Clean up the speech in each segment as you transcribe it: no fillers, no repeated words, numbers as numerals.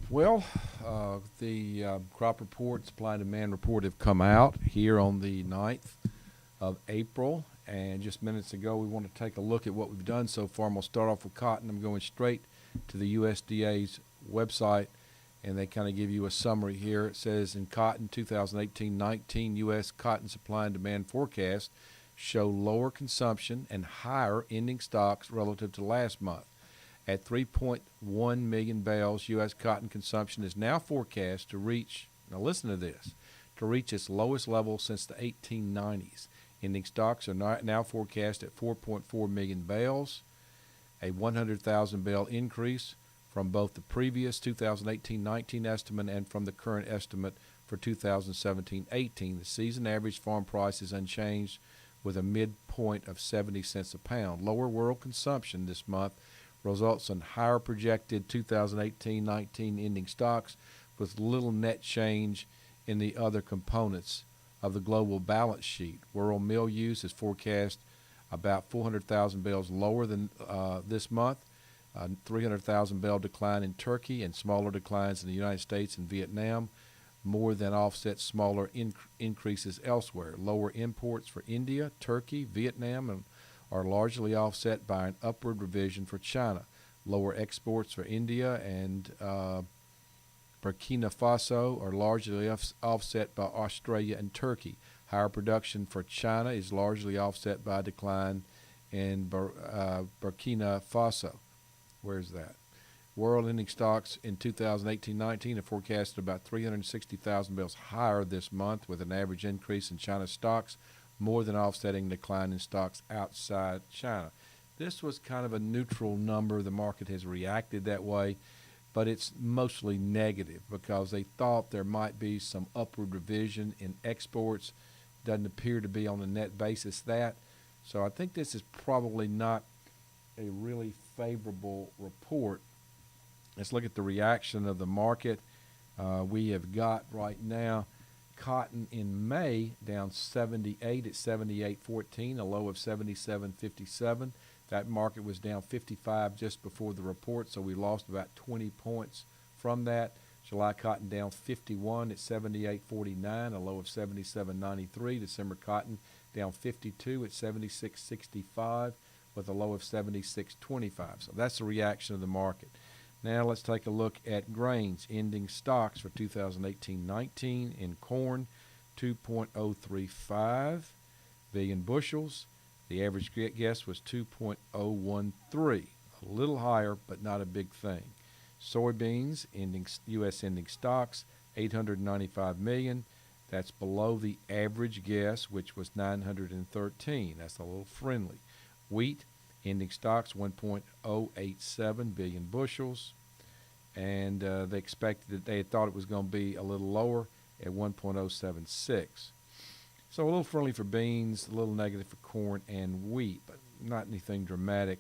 Well, the crop report, supply and demand report have come out here on the 9th of April. And just minutes ago, we want to take a look at what we've done so far. I'm going to start off with cotton. I'm going straight to the USDA's website, and they kind of give you a summary here. It says in cotton 2018-19 U.S. cotton supply and demand forecast show lower consumption and higher ending stocks relative to last month. At 3.1 million bales, U.S. cotton consumption is now forecast to reach, now listen to this, to reach its lowest level since the 1890s. Ending stocks are now forecast at 4.4 million bales, a 100,000 bale increase from both the previous 2018-19 estimate and from the current estimate for 2017-18. The season average farm price is unchanged with a midpoint of 70 cents a pound. Lower world consumption this month results in higher projected 2018-19 ending stocks with little net change in the other components of the global balance sheet. World meal use is forecast about 400,000 bales lower than this month, 300,000 bale decline in Turkey and smaller declines in the United States and Vietnam more than offset smaller increases elsewhere. Lower imports for India, Turkey, Vietnam, and are largely offset by an upward revision for China. Lower exports for India and Burkina Faso are largely offset by Australia and Turkey. Higher production for China is largely offset by a decline in Burkina Faso. Where's that? World ending stocks in 2018-19 are forecasted about 360,000 bales higher this month, with an average increase in China's stocks more than offsetting decline in stocks outside China. This was kind of a neutral number. The market has reacted that way, but it's mostly negative because they thought there might be some upward revision in exports. Doesn't appear to be on a net basis that. So I think this is probably not a really favorable report. Let's look at the reaction of the market. We have got right now cotton in May down 78 at 78.14, a low of 77.57. That market was down 55 just before the report, so we lost about 20 points from that. July cotton down 51 at 78.49, a low of 77.93. December cotton down 52 at 76.65 with a low of 76.25. So that's the reaction of the market. Now let's take a look at grains. Ending stocks for 2018-19 in corn, 2.035 billion bushels. The average guess was 2.013, a little higher but not a big thing. Soybeans, U.S. ending stocks, 895 million. That's below the average guess, which was 913. That's a little friendly. Wheat, ending stocks 1.087 billion bushels, and they had thought it was going to be a little lower at 1.076. So a little friendly for beans, a little negative for corn and wheat, but not anything dramatic.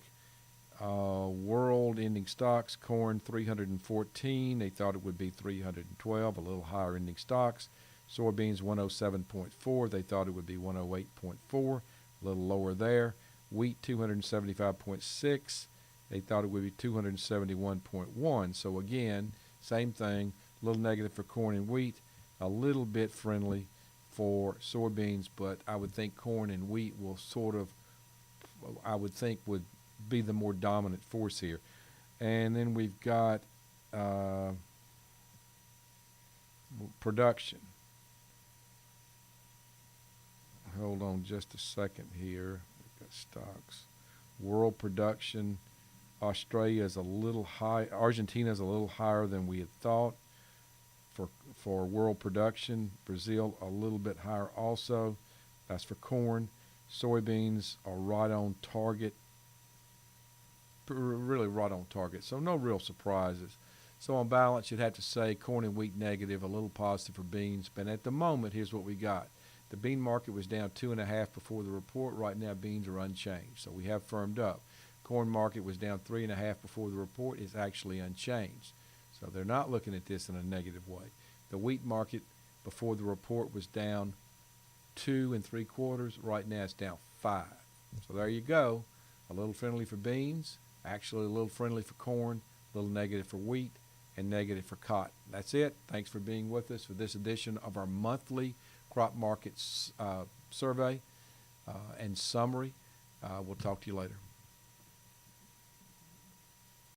World ending stocks, corn 314. They thought it would be 312, a little higher ending stocks. Soybeans 107.4. They thought it would be 108.4, a little lower there. Wheat 275.6. They thought it would be 271.1. So again, same thing, a little negative for corn and wheat, a little bit friendly for soybeans, but I would think corn and wheat will would be the more dominant force here. And then we've got production. Hold on just a second here. Stocks. World production. Australia is a little high. Argentina is a little higher than we had thought for world production. Brazil a little bit higher also. That's for corn. Soybeans are right on target. Really right on target. So no real surprises. So on balance, you'd have to say corn and wheat negative, a little positive for beans. But at the moment, here's what we got. The bean market was down 2.5 before the report. Right now, beans are unchanged, so we have firmed up. Corn market was down 3.5 before the report. It's actually unchanged, so they're not looking at this in a negative way. The wheat market before the report was down 2 3/4. Right now, it's down 5. So there you go. A little friendly for beans, actually a little friendly for corn, a little negative for wheat, and negative for cotton. That's it. Thanks for being with us for this edition of our monthly crop markets survey and summary. We'll talk to you later.